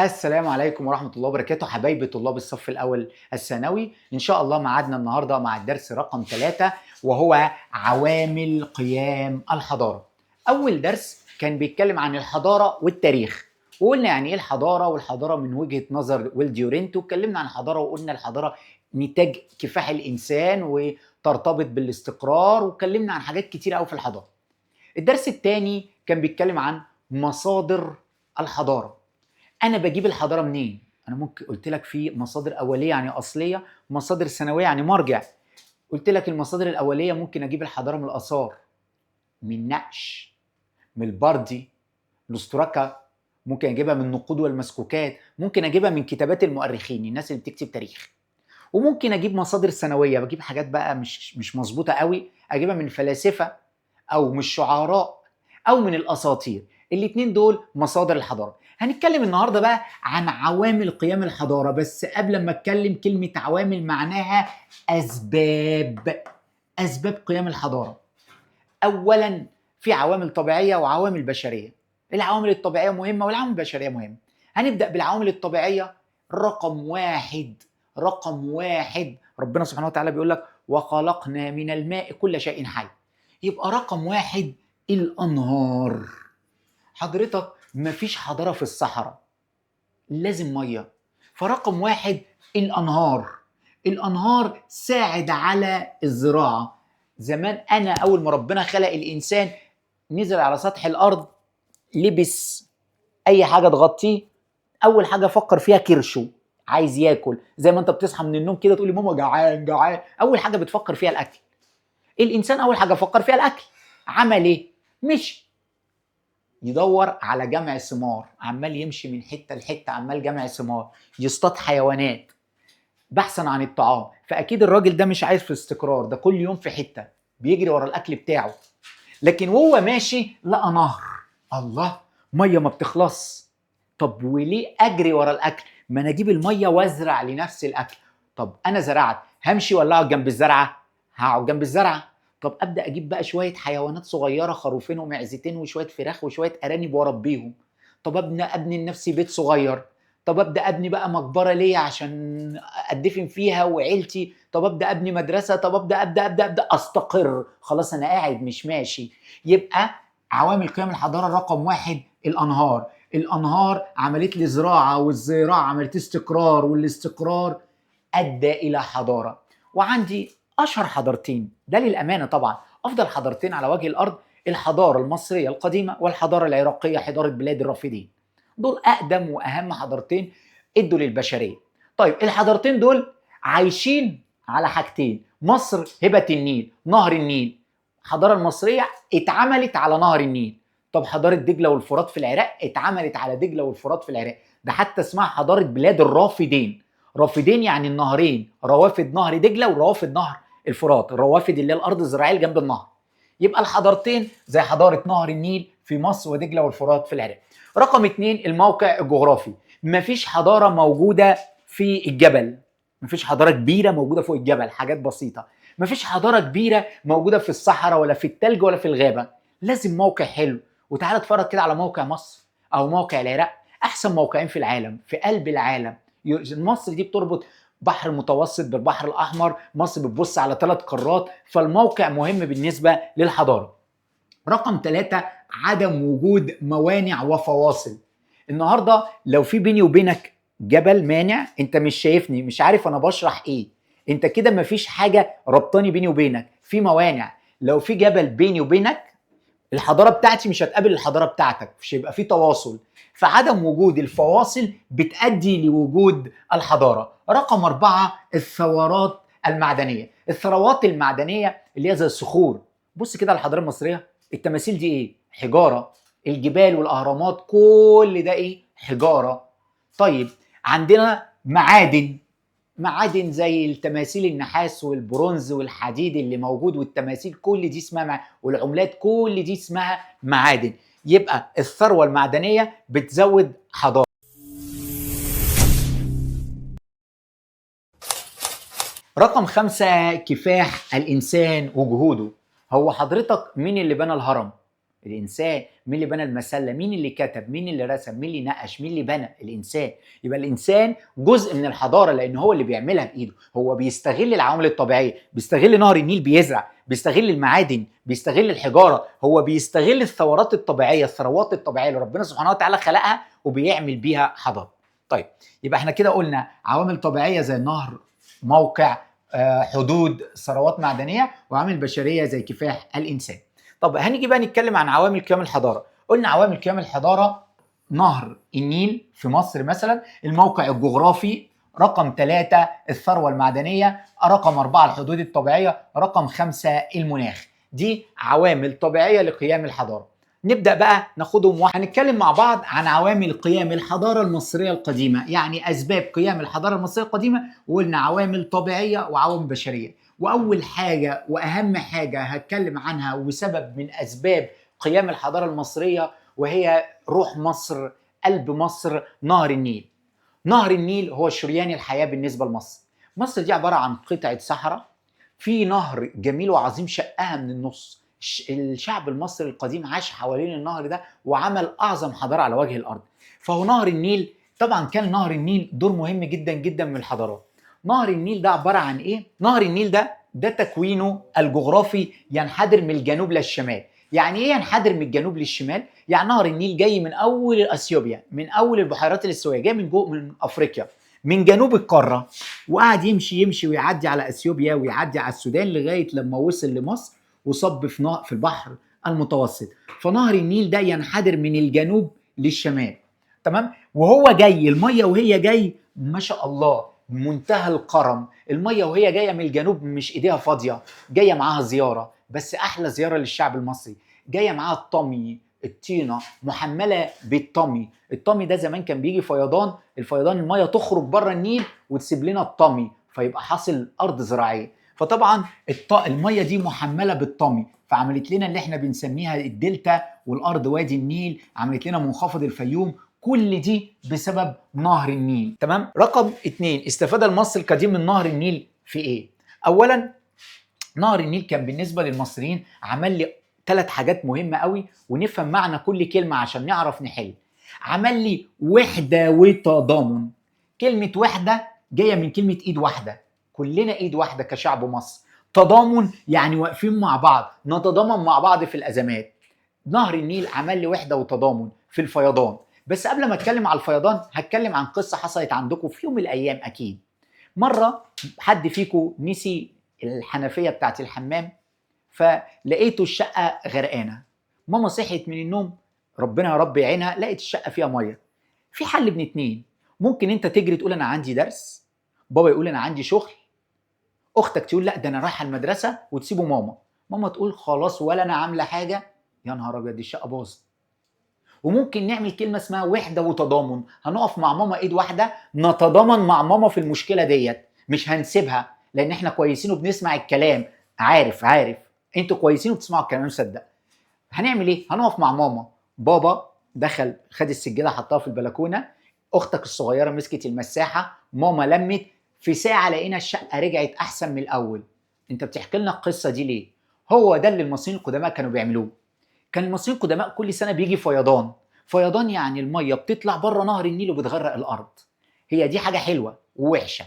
السلام عليكم ورحمة الله وبركاته حبايبي طلاب الصف الأول الثانوي. إن شاء الله معادنا النهاردة مع الدرس رقم 3 وهو عوامل قيام الحضارة. أول درس كان بيتكلم عن الحضارة والتاريخ، وقلنا يعني إيه الحضارة، والحضارة من وجهة نظر ويلديورنت، واتكلمنا عن الحضارة وقلنا الحضارة نتاج كفاح الإنسان وترتبط بالاستقرار، واتكلمنا عن حاجات كتير أوي في الحضارة. الدرس الثاني كان بيتكلم عن مصادر الحضارة. انا بجيب الحضاره منين؟ انا ممكن قلت لك في مصادر اوليه يعني اصليه، مصادر ثانويه يعني مرجع. قلت لك المصادر الاوليه ممكن اجيب الحضاره من الاثار، من نقش، من البردي، الاستراكه، ممكن اجيبها من النقود والمسكوكات، ممكن اجيبها من كتابات المؤرخين، الناس اللي بتكتب تاريخ. وممكن اجيب مصادر ثانويه، بجيب حاجات بقى مش مظبوطه قوي، اجيبها من الفلاسفه او من الشعراء او من الاساطير. الاتنين دول مصادر الحضاره. هنتكلم النهارده بقى عن عوامل قيام الحضاره، بس قبل ما اتكلم كلمه عوامل معناها اسباب قيام الحضاره. اولا في عوامل طبيعيه وعوامل بشريه. العوامل الطبيعيه مهمه والعوامل البشريه مهمه. هنبدا بالعوامل الطبيعيه. رقم واحد ربنا سبحانه وتعالى بيقول لك وخلقنا من الماء كل شيء حي. يبقى رقم واحد الانهار. حضرتك مفيش حضاره في الصحراء، لازم ميه. فرقم واحد الانهار ساعد على الزراعه. زمان انا اول ما ربنا خلق الانسان نزل على سطح الارض، لبس اي حاجه تغطيه، اول حاجه فكر فيها كرشه، عايز ياكل. زي ما انت بتصحى من النوم كده تقول لي ماما جعان جعان، اول حاجه بتفكر فيها الاكل. الانسان اول حاجه فكر فيها الاكل. عمل ايه؟ مشي يدور على جمع ثمار، عمال يمشي من حته لحته، عمال جمع ثمار، يصطاد حيوانات بحثا عن الطعام. فاكيد الراجل ده مش عايز في استقرار، ده كل يوم في حته بيجري ورا الاكل بتاعه. لكن وهو ماشي لقى نهر، الله، ميه ما بتخلص. طب وليه اجري ورا الاكل؟ ما انا اجيب الميه وازرع لنفسي الاكل. طب انا زرعت، همشي ولا اقعد جنب الزرعه؟ هقعد جنب الزرعه. طب ابدا اجيب بقى شويه حيوانات صغيره، خروفين ومعزتين وشويه فراخ وشويه ارانب واربيهم. طب ابني لنفسي بيت صغير. طب ابدا ابني بقى مقبره ليا عشان ادفن فيها وعيلتي. طب ابدا ابني مدرسه. طب ابدا استقر. خلاص انا قاعد مش ماشي. يبقى عوامل قيام الحضاره رقم واحد الانهار عملت لي زراعه، والزراعه عملت استقرار، والاستقرار ادى الى حضاره. وعندي اشهر حضارتين، ده للامانه طبعا افضل حضارتين على وجه الارض: الحضاره المصريه القديمه والحضاره العراقيه حضاره بلاد الرافدين. دول اقدم واهم حضارتين ادوا للبشريه. طيب الحضارتين دول عايشين على حاجتين: مصر هبه النيل، نهر النيل. الحضاره المصريه اتعملت على نهر النيل. طب حضاره دجله والفرات في العراق اتعملت على دجله والفرات في العراق. ده حتى اسمها حضاره بلاد الرافدين. رافدين يعني النهرين، روافد نهر دجله وروافد نهر الفرات. الروافد اللي هي الارض الزراعيه اللي جنب النهر. يبقى الحضارتين زي حضاره نهر النيل في مصر ودجله والفرات في العراق. رقم اتنين الموقع الجغرافي. مفيش حضاره موجوده في الجبل، مفيش حضاره كبيره موجوده فوق الجبل، حاجات بسيطه. مفيش حضاره كبيره موجوده في الصحراء ولا في التلج ولا في الغابه. لازم موقع حلو. وتعالى اتفرج كده على موقع مصر او موقع العراق، احسن موقعين في العالم، في قلب العالم. مصر دي بتربط بحر المتوسط بالبحر الاحمر، مصر بتبص على 3 قارات، فالموقع مهم بالنسبه للحضاره. رقم 3 عدم وجود موانع وفواصل. النهارده لو في بيني وبينك جبل مانع، انت مش شايفني، مش عارف انا بشرح ايه، انت كده مفيش حاجه ربطاني بيني وبينك، في موانع. لو في جبل بيني وبينك، الحضاره بتاعتي مش هتقابل الحضاره بتاعتك، مش هيبقى في تواصل. فعدم وجود الفواصل بتؤدي لوجود الحضاره. رقم 4 الثورات المعدنيه. الثروات المعدنيه اللي هي زي الصخور. بص كده على الحضاره المصريه، التماثيل دي ايه؟ حجاره. الجبال والاهرامات كل ده ايه؟ حجاره. طيب عندنا معادن زي التماثيل النحاس والبرونز والحديد اللي موجود، والتماثيل كل دي اسمها والعملات كل دي اسمها معادن. يبقى الثروة المعدنية بتزود حضارة. رقم 5 كفاح الإنسان وجهوده. هو حضرتك مين اللي بنى الهرم؟ الانسان. مين اللي بنى المسله؟ مين اللي كتب؟ مين اللي رسم؟ مين اللي نقش؟ مين اللي بنى؟ الانسان. يبقى الانسان جزء من الحضاره، لان هو اللي بيعملها بايده. هو بيستغل العوامل الطبيعيه، بيستغل نهر النيل بيزرع، بيستغل المعادن، بيستغل الحجاره، هو بيستغل الثورات الطبيعيه، الثروات الطبيعيه اللي ربنا سبحانه وتعالى خلقها وبيعمل بيها حضاره. طيب، يبقى احنا كده قلنا عوامل طبيعيه زي النهر، موقع، حدود، ثروات معدنيه، وعوامل بشريه زي كفاح الانسان. طب هنيجي بقى نتكلم عن عوامل قيام الحضاره. قلنا عوامل قيام الحضاره: نهر النيل في مصر مثلا، الموقع الجغرافي، رقم 3 الثروه المعدنيه، رقم 4 الحدود الطبيعيه، رقم 5 المناخ. دي عوامل طبيعيه لقيام الحضاره. نبدأ بقى ناخدهم واحد. هنتكلم مع بعض عن عوامل قيام الحضارة المصرية القديمة، يعني أسباب قيام الحضارة المصرية القديمة، وقلنا عوامل طبيعية وعوامل بشرية. وأول حاجة وأهم حاجة هتكلم عنها وسبب من أسباب قيام الحضارة المصرية، وهي روح مصر، قلب مصر، نهر النيل. نهر النيل هو شريان الحياة بالنسبة لمصر. مصر دي عبارة عن قطعة صحراء في نهر جميل وعظيم شقها من النص. الشعب المصري القديم عاش حوالين النهر ده وعمل اعظم حضاره على وجه الارض. فهو نهر النيل، طبعا كان نهر النيل دور مهم جدا جدا من الحضارات. نهر النيل ده عباره عن ايه؟ نهر النيل ده تكوينه الجغرافي ينحدر من الجنوب للشمال. يعني ايه ينحدر من الجنوب للشمال؟ يعني نهر النيل جاي من اول اثيوبيا، من اول البحيرات الاستوائيه، جاي من جوه من افريقيا، من جنوب القاره، وقعد يمشي يمشي ويعدي على اثيوبيا ويعدي على السودان لغايه لما وصل لمصر وصب في البحر المتوسط. فنهر النيل ده ينحدر من الجنوب للشمال، تمام؟ وهو جاي الميه وهي جاي ما شاء الله منتهى الكرم. الميه وهي جايه من الجنوب مش ايديها فاضيه، جايه معاها زياره، بس احلى زياره للشعب المصري. جايه معاها الطمي، الطينه محمله بالطمي. الطمي ده زمان كان بيجي فيضان، الفيضان الميه تخرج بره النيل وتسيب لنا الطمي، فيبقى حاصل ارض زراعيه. فطبعا الميه دي محمله بالطمي، فعملت لنا اللي احنا بنسميها الدلتا، والارض وادي النيل، عملت لنا منخفض الفيوم. كل دي بسبب نهر النيل، تمام؟ رقم 2، استفاد المصري القديم من نهر النيل في ايه؟ اولا، نهر النيل كان بالنسبه للمصريين عمل لي 3 حاجات مهمه قوي، ونفهم معنى كل كلمه عشان نعرف نحل. عمل لي وحده وتضامن. كلمه وحده جايه من كلمه ايد واحده، كلنا ايد واحده كشعب مصر. تضامن يعني واقفين مع بعض، نتضامن مع بعض في الازمات. نهر النيل عمل لي وحده وتضامن في الفيضان. بس قبل ما اتكلم على الفيضان هتكلم عن قصه حصلت عندكم في يوم من الايام. اكيد مره حد فيكم نسي الحنفيه بتاعت الحمام، فلقيته الشقه غرقانه. ماما صحيت من النوم، ربنا يا رب يعينها، لقيت الشقه فيها ميه. في حل من 2: ممكن انت تجري تقول انا عندي درس، بابا يقول انا عندي شغل، اختك تقول لا ده انا رايحه المدرسه، وتسيبوا ماما. ماما تقول خلاص ولا انا عامله حاجه، يا نهار ابيض دي الشقه باظت. وممكن نعمل كلمه اسمها وحده وتضامن، هنقف مع ماما ايد واحده، نتضامن مع ماما في المشكله ديت، مش هنسيبها لان احنا كويسين وبنسمع الكلام. عارف انتوا كويسين وبتسمعوا الكلام، مصدق. هنعمل ايه؟ هنقف مع ماما. بابا دخل خد السجاده حطها في البلكونه، اختك الصغيره مسكت المساحه، ماما لمت، في ساعه لقينا الشقه رجعت احسن من الاول. انت بتحكي لنا القصه دي ليه؟ هو ده اللي المصريين القدماء كانوا بيعملوه. كان المصريين القدماء كل سنه بيجي فيضان. فيضان يعني الميه بتطلع بره نهر النيل وبتغرق الارض. هي دي حاجه حلوه ووحشه.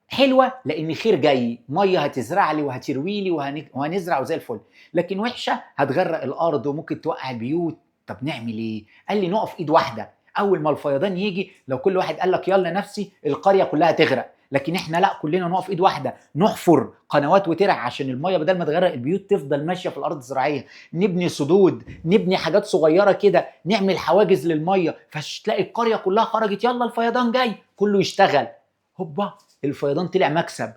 حلوه لان خير جاي، ميه هتزرع لي وهتروي لي وهنزرع وزي الفل. لكن وحشه هتغرق الارض وممكن توقع البيوت. طب نعمل ايه؟ قال لي نقف ايد واحده. اول ما الفيضان يجي لو كل واحد قال لك يلا نفسي، القريه كلها تغرق. لكن احنا لا، كلنا نقف ايد واحده، نحفر قنوات وترع عشان الميه بدل ما تغرق البيوت تفضل ماشيه في الارض الزراعيه. نبني سدود، نبني حاجات صغيره كده، نعمل حواجز للميه، فتلاقي القريه كلها خرجت، يلا الفيضان جاي، كله يشتغل. هوبا، الفيضان طلع مكسب،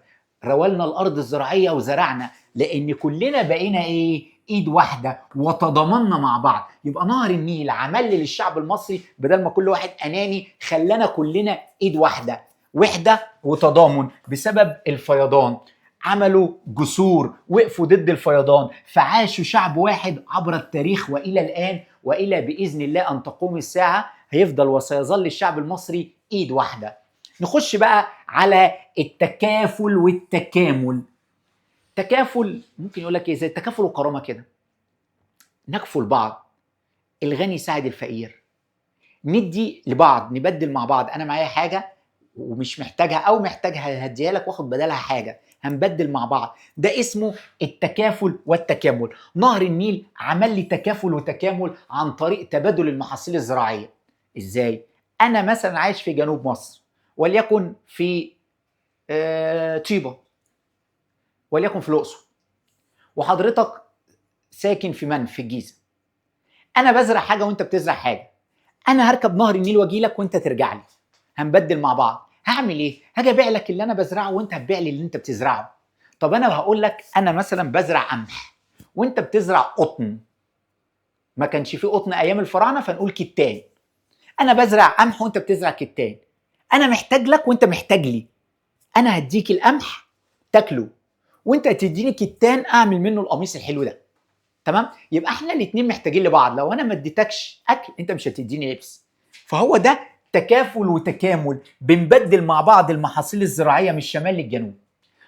روالنا الارض الزراعيه وزرعنا، لان كلنا بقينا ايه؟ ايد واحده وتضامنا مع بعض. يبقى نهر النيل عمل للشعب المصري بدل ما كل واحد اناني، خلانا كلنا ايد واحده، وحده وتضامن بسبب الفيضان. عملوا جسور، وقفوا ضد الفيضان، فعاشوا شعب واحد عبر التاريخ والى الان، والى باذن الله ان تقوم الساعه هيفضل وسيظل الشعب المصري ايد واحده. نخش بقى على التكافل والتكامل. تكافل ممكن يقول لك ايه؟ زي التكافل والكرامه كده. نكفل بعض، الغني يساعد الفقير، ندي لبعض، نبدل مع بعض. انا معايا حاجه ومش محتاجها او محتاجها هديها لك واخد بدلها حاجه، هنبدل مع بعض. ده اسمه التكافل والتكامل. نهر النيل عمل لي تكافل وتكامل عن طريق تبادل المحاصيل الزراعيه. ازاي؟ انا مثلا عايش في جنوب مصر، وليكن في طيبه، وليكن في الاقصر، وحضرتك ساكن في منف في الجيزه. انا بزرع حاجه وانت بتزرع حاجه، انا هركب نهر النيل واجي لك وانت ترجع لي، هنبدل مع بعض. هعمل ايه؟ هاجي ابيع لك اللي انا بزرعه وانت هتبيع لي اللي انت بتزرعه. طب انا هقول لك انا مثلا بزرع قمح وانت بتزرع قطن، ما كانش فيه قطن ايام الفراعنه فنقول كتان. انا بزرع قمح وانت بتزرع كتان، انا محتاج لك وانت محتاج لي، انا هديك القمح تاكله وانت هتديني كتان اعمل منه القميص الحلو ده. تمام؟ يبقى احنا الاثنين محتاجين لبعض. لو انا ما اديتكش اكل انت مش هتديني لبس. فهو ده تكافل وتكامل، بنبدل مع بعض المحاصيل الزراعيه من الشمال للجنوب.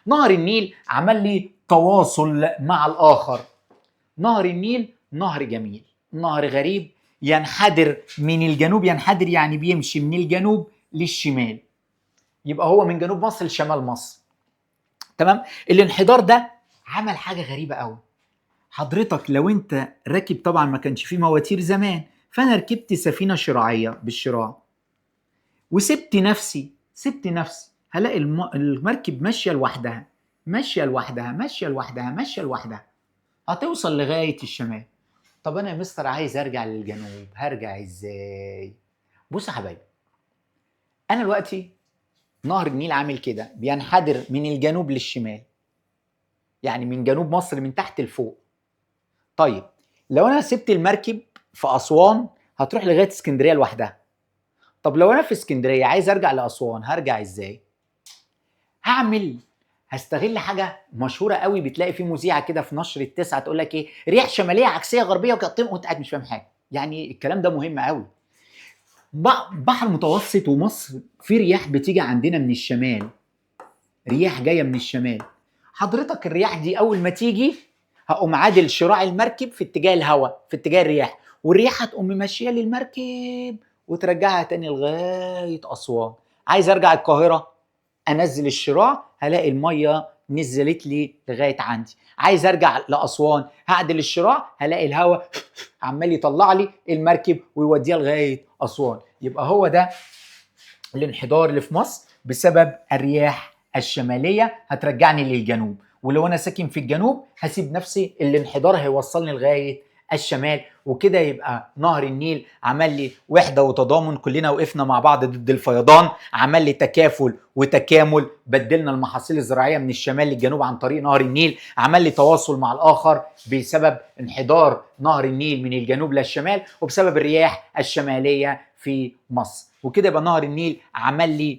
نهر النيل عمل لي تواصل مع الاخر. نهر النيل نهر جميل، نهر غريب، ينحدر من الجنوب. ينحدر يعني بيمشي من الجنوب للشمال، يبقى هو من جنوب مصر لشمال مصر. تمام؟ الانحدار ده عمل حاجه غريبه قوي. حضرتك لو انت راكب، طبعا ما كانش فيه مواتير زمان، فانا ركبت سفينه شراعيه بالشراع سبت نفسي هلاقي المركب ماشيه لوحدها ماشيه لوحدها ماشيه لوحدها ماشيه لوحدها، هتوصل لغايه الشمال. طب انا يا مستر عايز ارجع للجنوب، هرجع ازاي؟ بص يا حبايبي، انا دلوقتي نهر النيل عامل كده، بينحدر من الجنوب للشمال، يعني من جنوب مصر من تحت لفوق. طيب لو انا سبت المركب في اسوان هتروح لغايه اسكندريه لوحدها. طب لو انا في اسكندريه عايز ارجع لاسوان هرجع ازاي؟ هستغل حاجه مشهوره قوي، بتلاقي في مذيعه كده في نشر التسعه تقول لك ايه، رياح شماليه عكسيه غربيه وكطم، وانت قاعد مش فاهم حاجه. يعني الكلام ده مهم قوي. بحر المتوسط ومصر في رياح بتيجي عندنا من الشمال، رياح جايه من الشمال. حضرتك الرياح دي اول ما تيجي هقوم عادل شراع المركب في اتجاه الهواء، في اتجاه الرياح، والرياح هتقوم ماشيه للمركب وترجعها تاني لغايه اسوان. عايز ارجع القاهره، انزل الشراع هلاقي الميه نزلت لي لغايه عندي. عايز ارجع لاسوان هعدل الشراع هلاقي الهواء عمال يطلع لي المركب ويوديها لغايه اسوان. يبقى هو ده الانحدار اللي في مصر بسبب الرياح الشماليه هترجعني للجنوب، ولو انا ساكن في الجنوب هسيب نفسي الانحدار هيوصلني لغايه الشمال. وكده يبقى نهر النيل عمل لي وحده وتضامن، كلنا وقفنا مع بعض ضد الفيضان، عمل لي تكافل وتكامل، بدلنا المحاصيل الزراعيه من الشمال للجنوب عن طريق نهر النيل، عمل لي تواصل مع الاخر بسبب انحدار نهر النيل من الجنوب للشمال وبسبب الرياح الشماليه في مصر. وكده يبقى نهر النيل عمل لي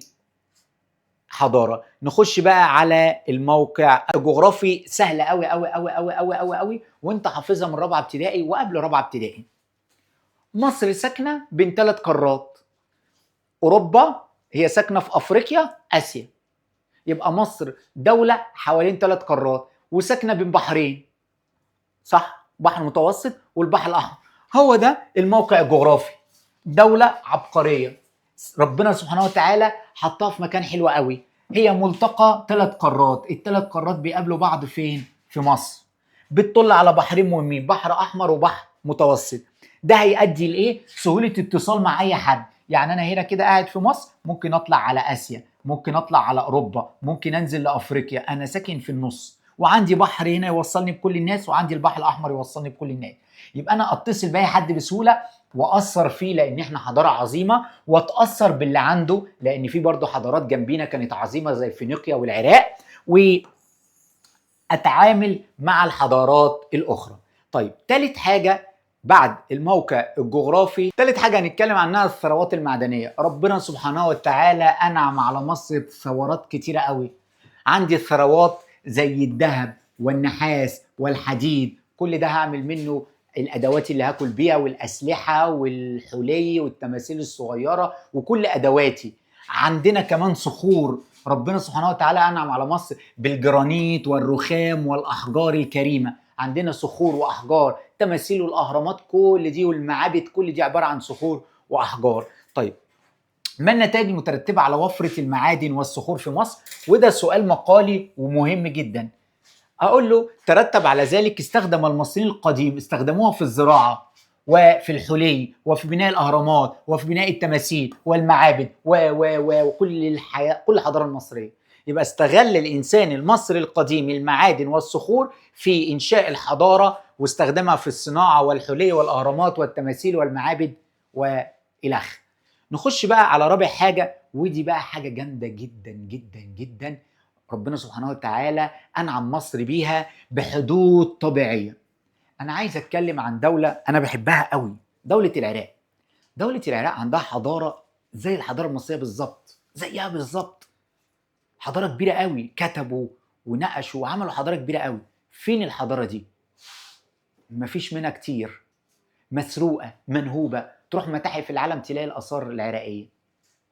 حضاره. نخش بقى على الموقع الجغرافي، سهل قوي قوي قوي قوي قوي قوي قوي، وانت حافظها من رابعه ابتدائي وقبل رابعه ابتدائي. مصر ساكنه بين 3 قارات، اوروبا هي ساكنه في افريقيا، اسيا. يبقى مصر دوله حوالين 3 قارات وساكنه بين بحرين، صح؟ بحر المتوسط والبحر الاحمر. هو ده الموقع الجغرافي. دوله عبقريه، ربنا سبحانه وتعالى حطها في مكان حلو قوي. هي ملتقى 3 قارات، ال3 قارات بيقابلوا بعض فين؟ في مصر. بتطل على بحرين مهمين، بحر احمر وبحر متوسط. ده هيؤدي لايه؟ سهوله اتصال مع اي حد. يعني انا هنا كده قاعد في مصر، ممكن اطلع على اسيا، ممكن اطلع على اوروبا، ممكن انزل لافريقيا، انا ساكن في النص، وعندي بحر هنا يوصلني بكل الناس، وعندي البحر الاحمر يوصلني بكل الناس. يبقى انا اتصل باي حد بسهوله واثر فيه لان احنا حضاره عظيمه، واتاثر باللي عنده لان في برضه حضارات جنبينا كانت عظيمه زي فينيقيا والعراق، واتعامل مع الحضارات الاخرى. طيب تالت حاجه بعد الموقع الجغرافي، تالت حاجه هنتكلم عنها الثروات المعدنيه. ربنا سبحانه وتعالى انعم على مصر بثروات كتيره قوي. عندي الثروات زي الذهب والنحاس والحديد، كل ده هعمل منه الادوات اللي هاكل بيها والاسلحه والحلي والتماثيل الصغيره وكل ادواتي. عندنا كمان صخور، ربنا سبحانه وتعالى انعم على مصر بالجرانيت والرخام والاحجار الكريمه. عندنا صخور واحجار التماثيل والاهرامات كل دي والمعابد كل دي عباره عن صخور واحجار. طيب ما النتائج المترتبه على وفره المعادن والصخور في مصر؟ وده سؤال مقالي ومهم جدا. اقول له ترتب على ذلك استخدم المصريين القديم استخدموها في الزراعه وفي الحلي وفي بناء الاهرامات وفي بناء التماثيل والمعابد وكل الحياه، كل الحضاره المصريه. يبقى استغل الانسان المصري القديم المعادن والصخور في انشاء الحضاره واستخدمها في الصناعه والحلي والاهرامات والتماثيل والمعابد والخ. نخش بقى على رابع حاجه، ودي بقى حاجه جامده جدا جدا جدا. ربنا سبحانه وتعالى أنعم مصر بيها بحدود طبيعية. أنا عايز أتكلم عن دولة أنا بحبها قوي، دولة العراق. دولة العراق عندها حضارة زي الحضارة المصرية بالظبط، زيها بالظبط. حضارة كبيرة قوي، كتبوا ونقشوا وعملوا حضارة كبيرة قوي. فين الحضارة دي؟ مفيش منها كتير، مسروقة منهوبة. تروح متاحف العالم تلاقي الآثار العراقية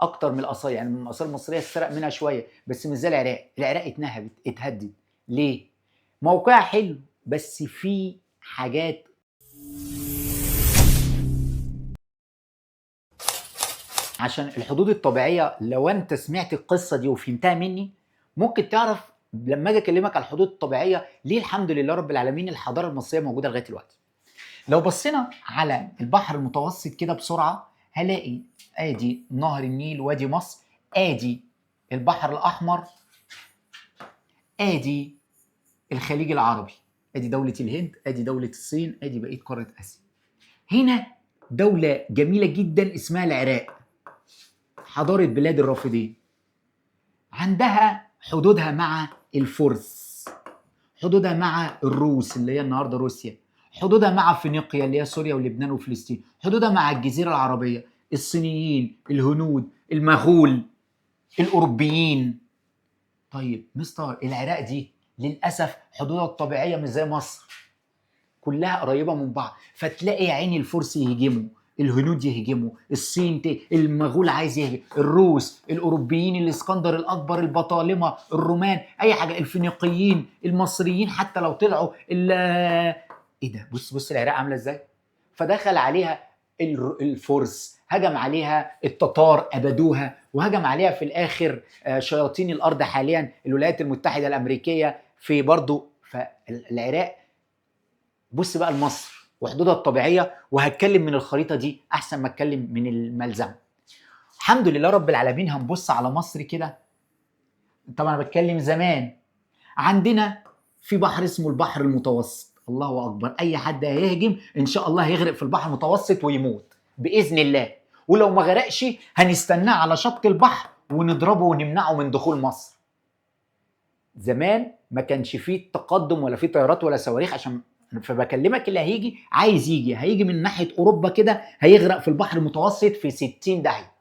اكتر من الاثار، يعني من الاثار المصريه اتسرق منها شويه، بس مش زي العراق. العراق اتنهبت اتهدد. ليه؟ موقعها حلو بس في حاجات. عشان الحدود الطبيعيه، لو انت سمعت القصه دي وفهمتها مني ممكن تعرف لما اجي اكلمك على الحدود الطبيعيه ليه الحمد لله رب العالمين الحضاره المصريه موجوده لغايه دلوقتي. لو بصينا على البحر المتوسط كده بسرعه هلاقي ادي نهر النيل وادي مصر، ادي البحر الاحمر، ادي الخليج العربي، ادي دولة الهند، ادي دولة الصين، ادي بقية قارة اسيا. هنا دولة جميلة جدا اسمها العراق، حضارة بلاد الرافدين. عندها حدودها مع الفرس، حدودها مع الروس اللي هي النهارده روسيا، حدودها مع فينيقيا اللي هي سوريا ولبنان وفلسطين، حدودها مع الجزيرة العربية، الصينيين، الهنود، المغول، الأوروبيين. طيب مستر العراق دي للأسف حدودها الطبيعية مش زي مصر، كلها قريبة من بعض، فتلاقي عين الفرس يهجموا، الهنود يهجموا، الصين المغول عايز يهجم، الروس، الأوروبيين، الإسكندر الأكبر، البطالمة، الرومان، أي حاجة، الفينيقيين، المصريين حتى لو طلعوا إيه ده؟ بص العراق عاملة إزاي؟ فدخل عليها الفرس، هجم عليها التتار أبدوها، وهجم عليها في الآخر شياطين الأرض حاليا الولايات المتحدة الأمريكية في برضو. فالعراق بص بقى لمصر وحدودها الطبيعية، وهتكلم من الخريطة دي أحسن ما أتكلم من الملزمة. الحمد لله رب العالمين. هنبص على مصر كده، طبعا أنا بتكلم زمان. عندنا في بحر اسمه البحر المتوسط، الله أكبر، أي حد هيهجم إن شاء الله هيغرق في البحر المتوسط ويموت بإذن الله، ولو ما غرقش هنستناه على شط البحر ونضربه ونمنعه من دخول مصر. زمان ما كانش فيه تقدم ولا فيه طيارات ولا صواريخ، عشان فبكلمك اللي هيجي عايز هيجي من ناحية أوروبا كده هيغرق في البحر المتوسط في 60 داهية.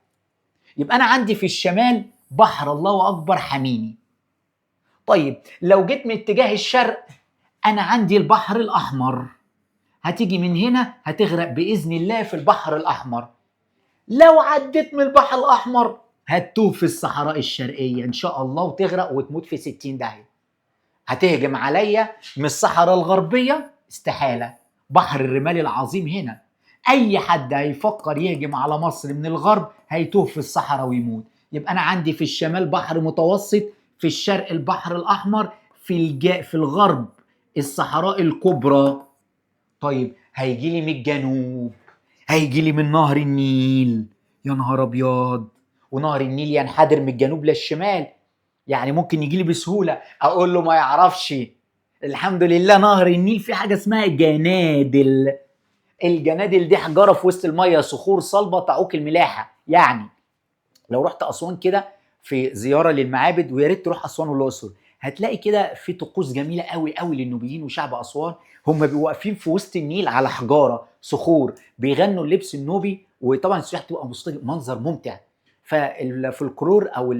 يبقى أنا عندي في الشمال بحر الله أكبر حميني. طيب لو جيت من اتجاه الشرق أنا عندي البحر الأحمر، هتيجي من هنا هتغرق بإذن الله في البحر الأحمر. لو عديت من البحر الأحمر هتتوه في الصحراء الشرقية إن شاء الله وتغرق وتموت في 60 داهية. هتهجم عليا من الصحراء الغربية استحالة، بحر الرمال العظيم هنا. أي حد هيفكر يهجم على مصر من الغرب هيتوه في الصحراء ويموت. يبقى أنا عندي في الشمال بحر متوسط، في الشرق البحر الأحمر، في الغرب الصحراء الكبرى. طيب هيجي لي من الجنوب، هيجي لي من نهر النيل. يا نهار أبيض، ونهر النيل ينحدر من الجنوب للشمال، يعني ممكن يجي لي بسهولة. أقول له ما يعرفش. الحمد لله نهر النيل في حاجة اسمها جنادل. الجنادل دي حجارة في وسط المية، صخور صلبة تعوق الملاحة. يعني لو رحت أسوان كده في زيارة للمعابد، ويا ريت تروح أسوان والأقصر، هتلاقي كده في طقوس جميلة قوي قوي للنوبيين وشعب أسوان. هم بيبقوا واقفين في وسط النيل على حجارة صخور بيغنوا اللبس النوبي، وطبعا السياح تبقى منظر ممتع. فالفولكلور او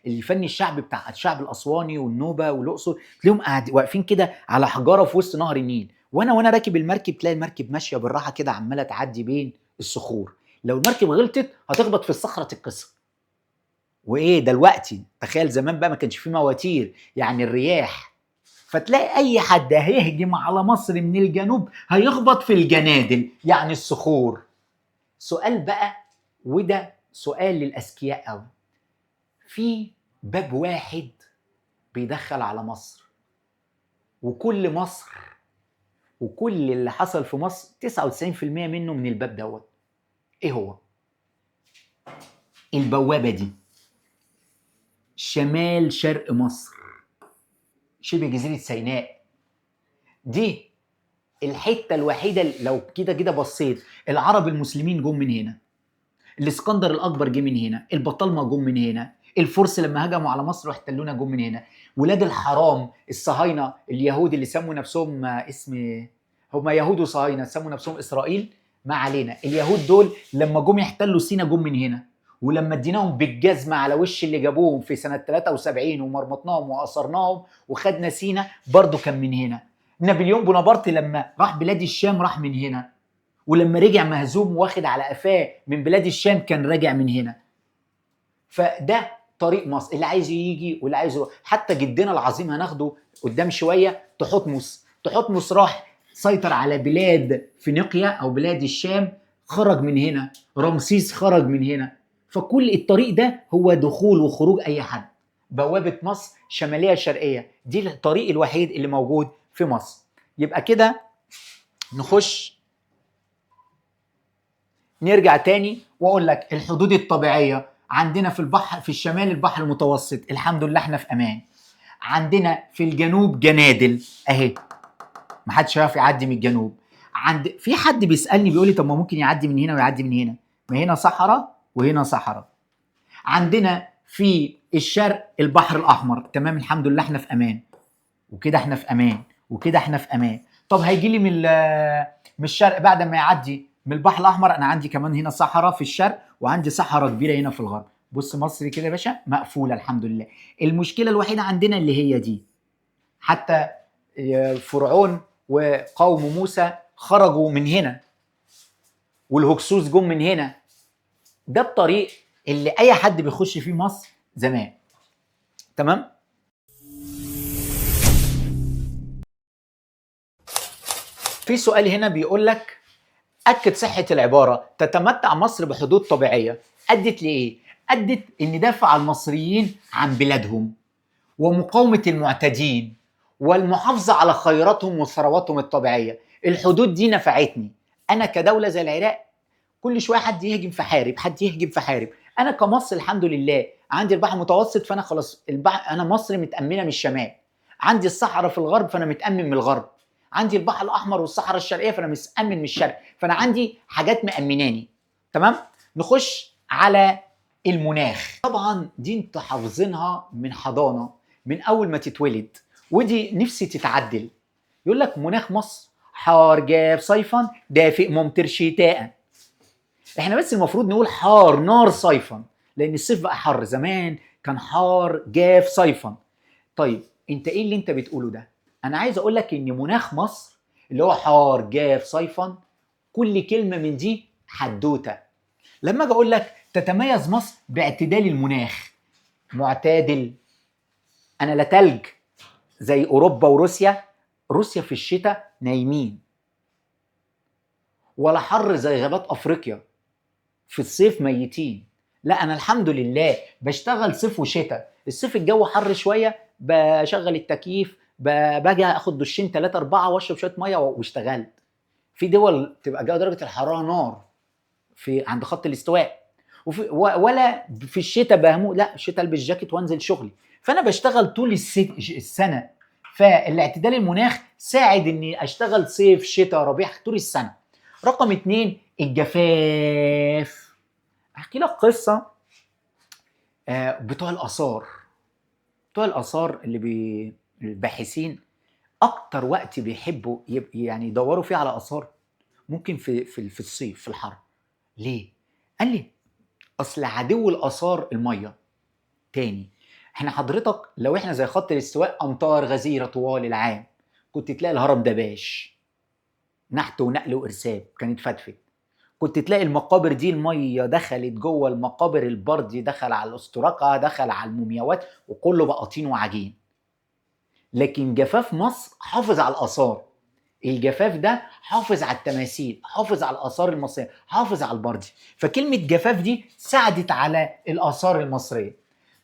الفن الشعبي بتاع الشعب الاسواني والنوبه والاقصر تلاقيهم واقفين كده على حجاره في وسط نهر النيل، وانا راكب المركب تلاقي المركب ماشيه بالراحه كده عماله تعدي بين الصخور. لو المركب غلطت هتخبط في الصخره تتكسر. وايه دلوقتي تخيل زمان بقى ما كانش فيه مواتير، يعني الرياح فتلاقي اي حد هيهجم على مصر من الجنوب هيخبط في الجنادل، يعني الصخور. سؤال بقى، وده سؤال للاذكياء قوي، في باب واحد بيدخل على مصر، وكل مصر وكل اللي حصل في مصر 99% منه من الباب دوت. ايه هو؟ البوابة دي شمال شرق مصر، شبه جزيرة سيناء. دي الحتة الوحيدة لو كده بصيت، العرب المسلمين جم من هنا، الاسكندر الأكبر جه من هنا، البطالمة جم من هنا، الفرس لما هجموا على مصر واحتلونا جم من هنا، ولاد الحرام الصهاينة اليهود اللي سموا نفسهم هم يهود وصهاينة سموا نفسهم إسرائيل، ما علينا. اليهود دول لما جم يحتلوا سينا جم من هنا، ولما اديناهم بالجزمة على وش اللي جابوهم في سنة 73 ومرمطناهم وأسرناهم وخدنا سينا برضو كان من هنا. نابليون بونابرت لما راح بلاد الشام راح من هنا، ولما رجع مهزوم واخد على قفاه من بلاد الشام كان راجع من هنا. فده طريق مصر، اللي عايز يجي واللي عايز يروح. حتى جدنا العظيم هناخده قدام شوية، تحتمس راح سيطر على بلاد فينيقيا أو بلاد الشام، خرج من هنا. رمسيس خرج من هنا. فكل الطريق ده هو دخول وخروج أي حد. بوابة مصر شمالية شرقية، دي الطريق الوحيد اللي موجود في مصر. يبقى كده نخش نرجع تاني واقول لك الحدود الطبيعيه عندنا في البحر، في الشمال البحر المتوسط، الحمد لله احنا في امان. عندنا في الجنوب جنادل اهي، ما حدش هيعرف يعدي من الجنوب. في حد بيسالني بيقول لي طب ما ممكن يعدي من هنا ويعدي من هنا، ما هنا صحراء وهنا صحراء. عندنا في الشرق البحر الاحمر، تمام الحمد لله احنا في امان، وكده احنا في امان، وكده احنا في امان. طب هيجي لي من الشرق بعد ما يعدي من البحر الاحمر، انا عندي كمان هنا صحراء في الشرق وعندي صحراء كبيره هنا في الغرب. بص مصر كده يا باشا مقفوله الحمد لله. المشكله الوحيده عندنا اللي هي دي، حتى فرعون وقوم موسى خرجوا من هنا، والهكسوس جم من هنا. ده الطريق اللي اي حد بيخش فيه مصر زمان. تمام. في سؤال هنا بيقول لك أكد صحة العبارة تتمتع مصر بحدود طبيعية، أدت لإيه؟ أدت إن دافع المصريين عن بلادهم ومقاومة المعتدين والمحافظة على خيراتهم وثرواتهم الطبيعية. الحدود دي نفعتني أنا كدولة زي العراق، كل شوية حد يهجم فحارب، حد يهجم فحارب. أنا كمصر الحمد لله عندي البحر المتوسط، فأنا خلاص أنا مصر متأمنة من الشمال. عندي الصحراء في الغرب فأنا متأمن من الغرب. عندي البحر الأحمر والصحراء الشرقية فأنا متأمن من الشرق. فأنا عندي حاجات مأمناني. تمام؟ نخش على المناخ. طبعا دي انتوا حافظينها من حضانة، من أول ما تتولد، ودي نفسي تتعدل. يقول لك مناخ مصر حار جاف صيفا دافئ ممطر شتاء. احنا بس المفروض نقول حار نار صيفا، لان الصيف بقى حر، زمان كان حار جاف صيفا. طيب انت ايه اللي انت بتقوله ده؟ انا عايز اقول لك ان مناخ مصر اللي هو حار جاف صيفا، كل كلمة من دي حدوتة. لما اجي اقول لك تتميز مصر باعتدال المناخ، معتدل. انا لا تلج زي اوروبا وروسيا، روسيا في الشتاء نايمين، ولا حر زي غابات افريقيا في الصيف ميتين. لا انا الحمد لله بشتغل صيف وشتاء. الصيف الجو حر شويه بشغل التكييف، باجي اخد دشين 3 4 واشرب شويه ميه واشتغلت. في دول تبقى درجه الحراره نار في عند خط الاستواء، ولا في الشتاء بهموت، لا الشتاء البس جاكيت وانزل شغلي. فانا بشتغل طول السنه. فالاعتدال المناخ ساعد اني اشتغل صيف شتاء ربيع طول السنه. رقم 2 الجفاف. احكي لك قصه. بتوع الاثار الباحثين اكتر وقت بيحبوا يعني يدوروا فيه على اثار ممكن في الصيف في الحر. ليه؟ قال لي اصل عدو الاثار الميه. تاني، احنا حضرتك لو احنا زي خط الاستواء امطار غزيره طوال العام، كنت تلاقي الهرم دباش، نحت ونقل وارساب كانت فتفت. كنت تلاقي المقابر دي الميه دخلت جوه المقابر، البردي دخل على الاستراقه، دخل على المومياوات، وكله بقى طين وعجين. لكن جفاف مصر حافظ على الآثار. الجفاف ده حافظ على التماثيل، حافظ على الآثار المصرية، حافظ على البردي. فكلمة جفاف دي ساعدت على الآثار المصرية.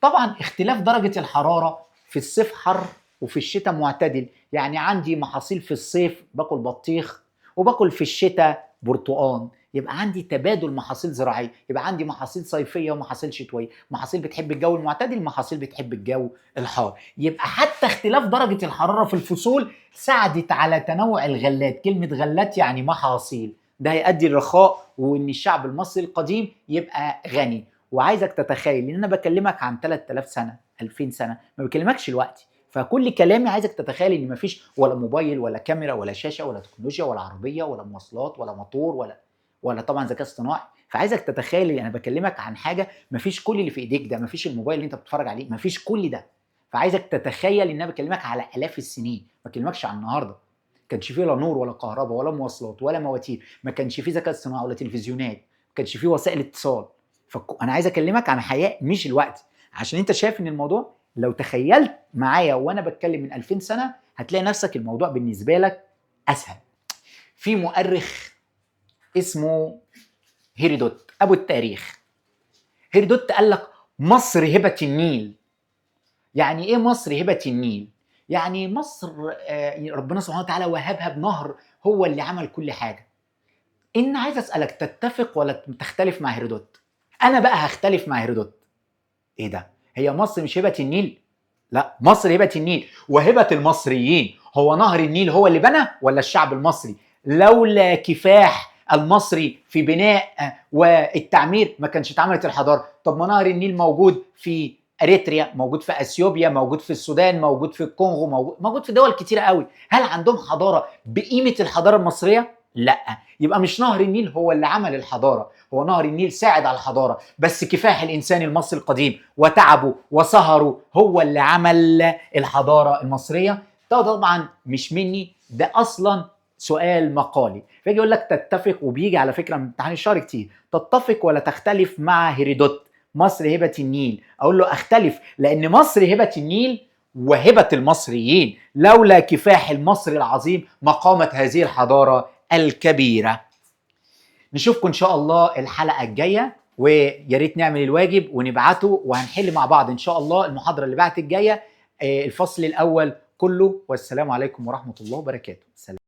طبعا اختلاف درجة الحرارة، في الصيف حر وفي الشتاء معتدل. يعني عندي محاصيل في الصيف باكل بطيخ، وباكل في الشتاء برتقان. يبقى عندي تبادل محاصيل زراعيه، يبقى عندي محاصيل صيفيه ومحاصيل شتويه، محاصيل بتحب الجو المعتدل، محاصيل بتحب الجو الحار. يبقى حتى اختلاف درجه الحراره في الفصول ساعدت على تنوع الغلات. كلمه غلات يعني محاصيل. ده هيؤدي للرخاء، وان الشعب المصري القديم يبقى غني. وعايزك تتخيل ان انا بكلمك عن 3000 سنه 2000 سنه، ما بكلمكش دلوقتي. فكل كلامي عايزك تتخيل ان مفيش ولا موبايل ولا كاميرا ولا شاشه ولا تكنولوجيا ولا عربيه ولا مواصلات ولا موتور ولا طبعا ذكاء اصطناعي. فعايزك تتخيل ان انا بكلمك عن حاجه مفيش كل اللي في ايديك ده، مفيش الموبايل اللي انت بتتفرج عليه، مفيش كل ده. فعايزك تتخيل ان انا بكلمك على الاف السنين، ما بكلمكش عن النهارده. ما كانش فيه لا نور ولا كهرباء ولا مواصلات ولا مواتير، ما كانش فيه ذكاء اصطناعي ولا تلفزيونات، ما كانش فيه وسائل اتصال. فانا عايز اكلمك عن حياه مش الوقت، عشان انت شايف ان الموضوع لو تخيلت معايا وانا بتكلم من 2000 سنه هتلاقي نفسك الموضوع بالنسبه لك اسهل. في مؤرخ اسمه هيرودوت ابو التاريخ. هيرودوت قال لك مصر هبه النيل. يعني ايه مصر هبه النيل؟ يعني مصر ربنا سبحانه وتعالى وهبها بنهر هو اللي عمل كل حاجه. ان عايز اسالك تتفق ولا تختلف مع هيرودوت؟ انا بقى هختلف مع هيرودوت. ايه ده؟ هي مصر مش هبه النيل؟ لا، مصر هبه النيل وهبه المصريين. هو نهر النيل هو اللي بنى ولا الشعب المصري؟ لولا كفاح المصري في بناء والتعمير ما كانش اتعملت الحضاره. طب ما نهر النيل موجود في اريتريا، موجود في اثيوبيا، موجود في السودان، موجود في الكونغو، موجود في دول كتيره قوي. هل عندهم حضاره بقيمه الحضاره المصريه؟ لا. يبقى مش نهر النيل هو اللي عمل الحضاره، هو نهر النيل ساعد على الحضاره، بس كفاح الانسان المصري القديم وتعبه وسهره هو اللي عمل الحضاره المصريه. ده طبعا مش مني، ده اصلا سؤال مقالي. فيجي يقول لك تتفق، وبيجي على فكره من امتحان الشهر كتير، تتفق ولا تختلف مع هيرودوت مصر هبه النيل؟ اقول له اختلف، لان مصر هبه النيل وهبه المصريين. لولا كفاح المصري العظيم ما قامت هذه الحضاره الكبيره. نشوفكم ان شاء الله الحلقه الجايه، ويا ريت نعمل الواجب ونبعته وهنحل مع بعض ان شاء الله المحاضره اللي بعد الجايه الفصل الاول كله. والسلام عليكم ورحمه الله وبركاته. سلام.